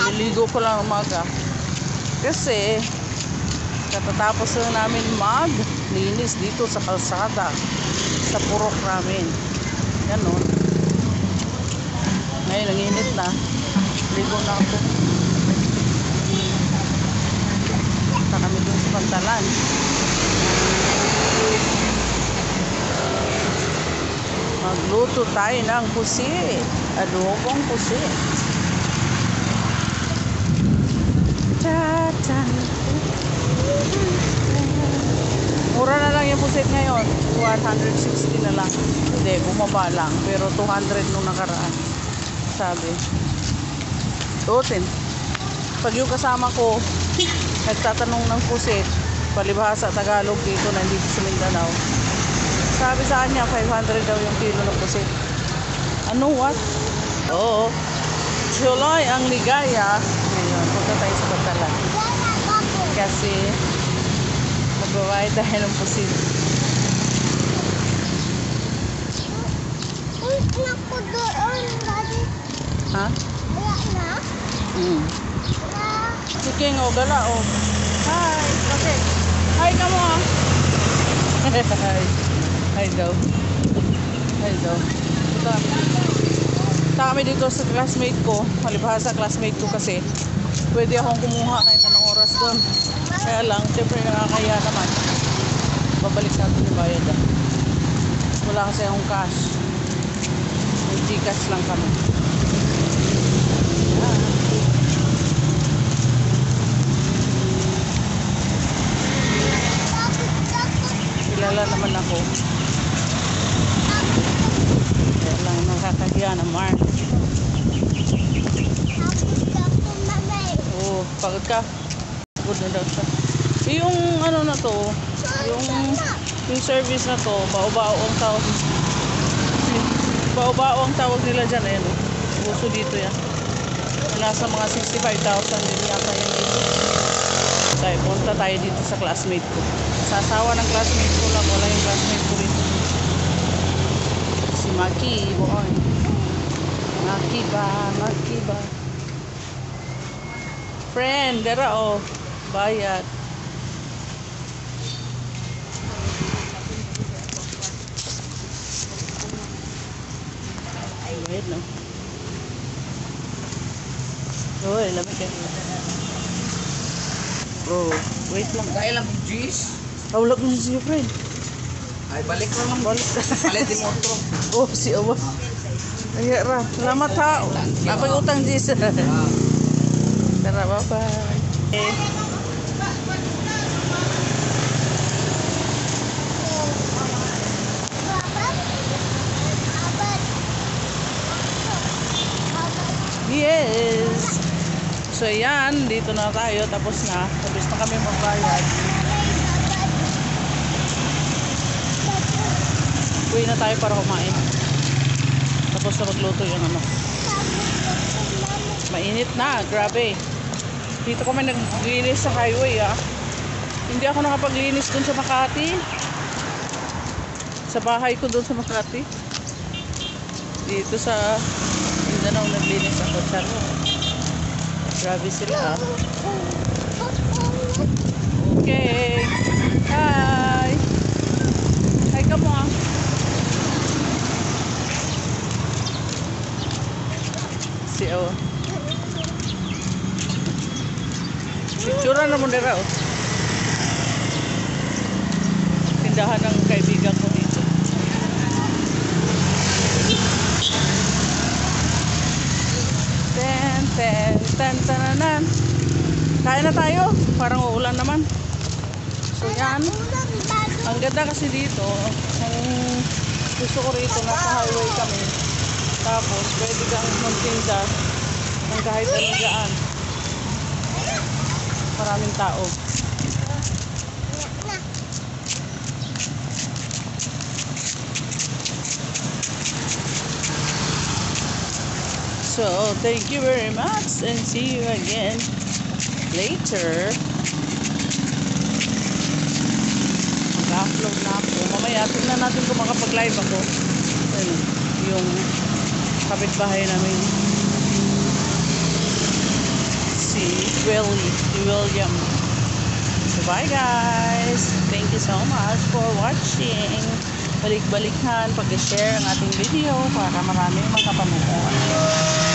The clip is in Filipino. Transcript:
Naliligo ko lang umaga. Kasi katatapos na namin maglinis dito sa kalsada. Sa purok namin. Ganon. Ngayon, nanginit na. Ligo na ako. Punta kami dun sa Pantalan. Magluto tayo ng pusit. Adobong pusit. Tatan. Mura na lang yung pusit ngayon. 160 na lang. Hindi, bumaba lang. Pero 200 nung nakaraan. Sabi. Tutin. Pag yung kasama ko nagtatanong ng pusit, palibhasa Tagalog dito na hindi sa Mindanao, sabi sa kanya 500 daw yung kilo ng pusit. Ano, what? Oo. July ang ligaya. Ngayon, punta tayo sa Pantalan. Kasi magbabayad tayo ng pusit. Uy, anak ko doon, Daddy. Ha? Wala na? Si King, o gala, o. Hi. Bakit? Hi ka mo, ha? Hi. Hi daw. Hi daw. Punta kami dito sa classmate ko. Malibhasa classmate ko kasi pwede akong kumuha kahit anong oras doon. Kaya lang, siyempre nakakaya naman. Babalik natin yung bayad. Wala kasi akong cash. May Gcash lang kami. Kilala naman ako. Kaya lang nakakahiya naman. Oo, pagod ka. Pagod na daw siya. Yung ano na to, yung service na to, bao-bao ang tawag. Bao-bao ang tawag nila dyan. Ayan, uso dito yan. Nasa mga 65,000 din yata yun dito. Tayo, punta tayo dito sa classmate ko. Sasawa ng classmate ko lang. Wala yung classmate ko rito. Si Maki, boy. Maki ba? Maki ba? Friend, dara oh. Bayad. Bayad no? Uy, lamig ka. Oh, wait lang. Dahil lang juice. Tawag mo siya, friend. Ay, balik na lang. Balik. Palit yung motor. Oh, si Awa. Ay, ra. Salamat ha. Kapag utang Gis. Tara, bye-bye. Yes. So yan, dito na tayo. Tapos na kami magbayad. Uwi na tayo para kumain. Tapos na magluto yung ano. Mainit na, grabe. Dito kami naglinis sa highway Hindi ako nakapaglinis dun sa Makati. Sa bahay ko dun sa Makati. Dito sa Mindanao naglinis ako. Charo. Grabe sila Okay. Hi. Hi ka mo Si O. Picture na mo dira Tindahan ng kaibigan ko dito. Tan. Kain na tayo. Parang uulan naman. So yan. Ang ganda kasi dito. Ang gusto ko rito, nasa highway kami. Tapos pwede kang magtinda ng kahit anong daan. Maraming tao. So, thank you very much and see you again later. Mag-upload na ako. Mamaya, tingnan natin kung makapag-live ako. Ayun, yung kapitbahay namin. William. So bye guys. Thank you so much for watching. Balik-balikan, pag-share ang ating video para maraming makapanood.